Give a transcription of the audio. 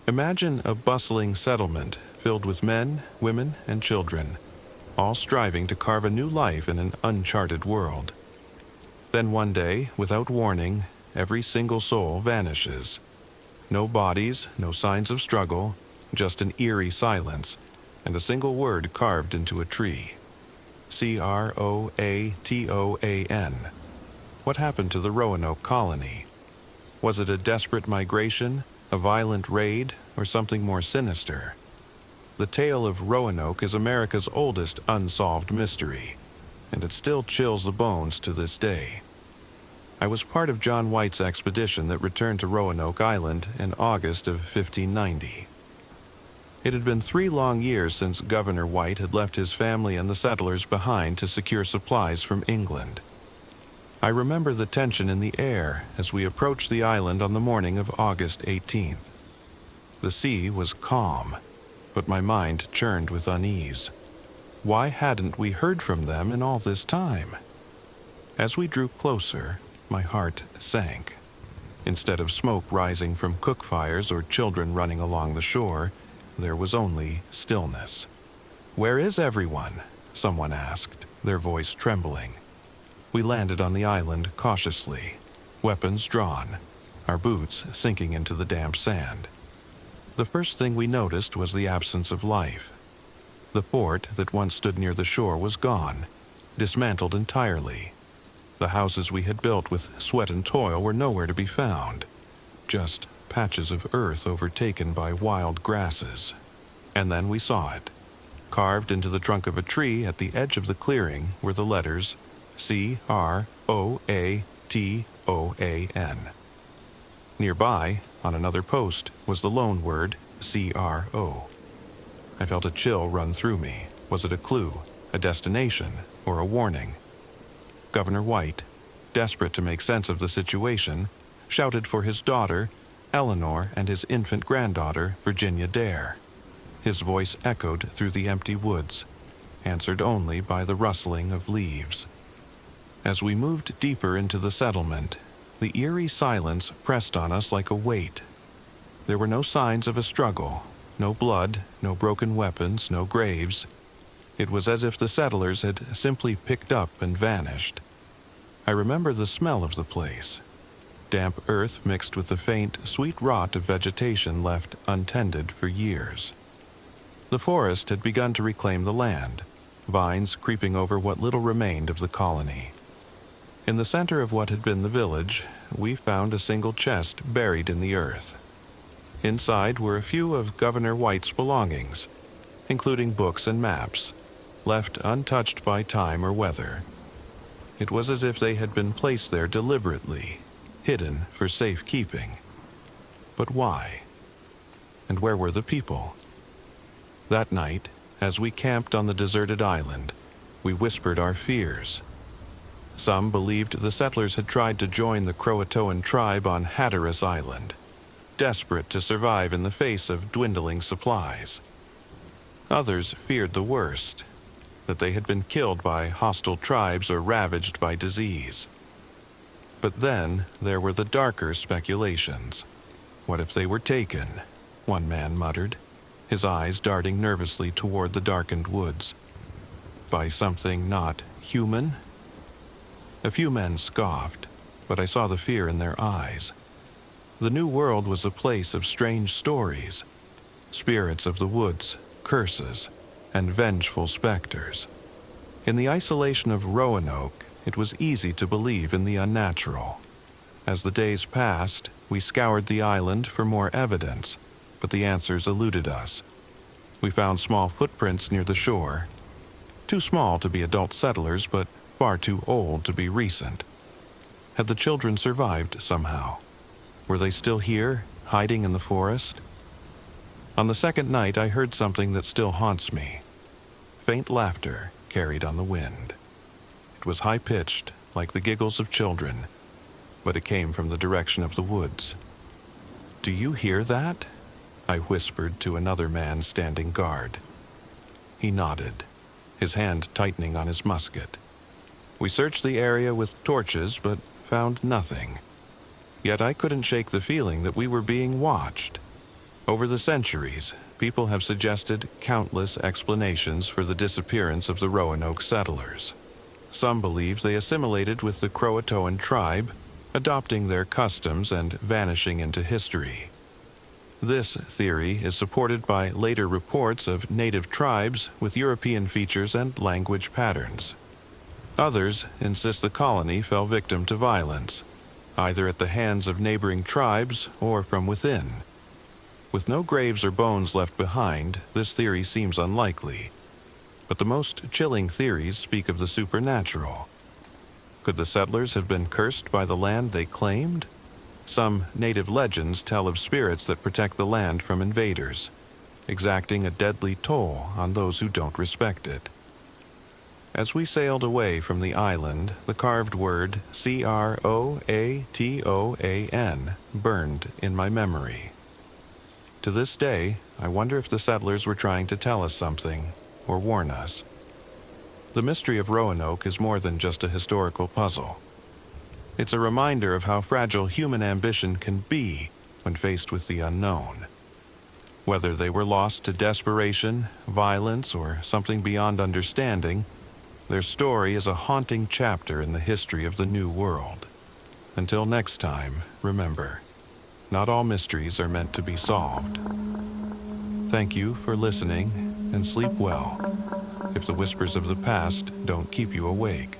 Imagine a bustling settlement filled with men, women, and children, all striving to carve a new life in an uncharted world. Then one day, without warning, every single soul vanishes. No bodies, no signs of struggle, just an eerie silence, and a single word carved into a tree. Croatoan. What happened to the Roanoke colony? Was it a desperate migration, a violent raid, or something more sinister? The tale of Roanoke is America's oldest unsolved mystery, and it still chills the bones to this day. I was part of John White's expedition that returned to Roanoke Island in August of 1590. It had been 3 long years since Governor White had left his family and the settlers behind to secure supplies from England. I remember the tension in the air as we approached the island on the morning of August 18th. The sea was calm, but my mind churned with unease. Why hadn't we heard from them in all this time? As we drew closer, my heart sank. Instead of smoke rising from cook fires or children running along the shore, there was only stillness. "Where is everyone?" someone asked, their voice trembling. We landed on the island cautiously, weapons drawn, our boots sinking into the damp sand. The first thing we noticed was the absence of life. The fort that once stood near the shore was gone, dismantled entirely. The houses we had built with sweat and toil were nowhere to be found, just patches of earth overtaken by wild grasses. And then we saw it. Carved into the trunk of a tree at the edge of the clearing were the letters Croatoan. Nearby, on another post, was the lone word CRO. I felt a chill run through me. Was it a clue, a destination, or a warning? Governor White, desperate to make sense of the situation, shouted for his daughter, Eleanor, and his infant granddaughter, Virginia Dare. His voice echoed through the empty woods, answered only by the rustling of leaves. As we moved deeper into the settlement, the eerie silence pressed on us like a weight. There were no signs of a struggle, no blood, no broken weapons, no graves. It was as if the settlers had simply picked up and vanished. I remember the smell of the place. Damp earth mixed with the faint, sweet rot of vegetation left untended for years. The forest had begun to reclaim the land, vines creeping over what little remained of the colony. In the center of what had been the village, we found a single chest buried in the earth. Inside were a few of Governor White's belongings, including books and maps, left untouched by time or weather. It was as if they had been placed there deliberately, hidden for safekeeping. But why? And where were the people? That night, as we camped on the deserted island, we whispered our fears. Some believed the settlers had tried to join the Croatoan tribe on Hatteras Island, desperate to survive in the face of dwindling supplies. Others feared the worst, that they had been killed by hostile tribes or ravaged by disease. But then there were the darker speculations. What if they were taken? One man muttered, his eyes darting nervously toward the darkened woods. By something not human? A few men scoffed, but I saw the fear in their eyes. The New World was a place of strange stories, spirits of the woods, curses, and vengeful specters. In the isolation of Roanoke, it was easy to believe in the unnatural. As the days passed, we scoured the island for more evidence, but the answers eluded us. We found small footprints near the shore, too small to be adult settlers, but far too old to be recent. Had the children survived somehow? Were they still here, hiding in the forest? On the second night, I heard something that still haunts me. Faint laughter carried on the wind. It was high-pitched, like the giggles of children, but it came from the direction of the woods. "Do you hear that?" I whispered to another man standing guard. He nodded, his hand tightening on his musket. We searched the area with torches, but found nothing. Yet I couldn't shake the feeling that we were being watched. Over the centuries, people have suggested countless explanations for the disappearance of the Roanoke settlers. Some believe they assimilated with the Croatoan tribe, adopting their customs and vanishing into history. This theory is supported by later reports of native tribes with European features and language patterns. Others insist the colony fell victim to violence, either at the hands of neighboring tribes or from within. With no graves or bones left behind, this theory seems unlikely. But the most chilling theories speak of the supernatural. Could the settlers have been cursed by the land they claimed? Some native legends tell of spirits that protect the land from invaders, exacting a deadly toll on those who don't respect it. As we sailed away from the island, the carved word Croatoan burned in my memory. To this day, I wonder if the settlers were trying to tell us something or warn us. The mystery of Roanoke is more than just a historical puzzle. It's a reminder of how fragile human ambition can be when faced with the unknown. Whether they were lost to desperation, violence, or something beyond understanding, their story is a haunting chapter in the history of the New World. Until next time, remember, not all mysteries are meant to be solved. Thank you for listening, and sleep well, if the whispers of the past don't keep you awake.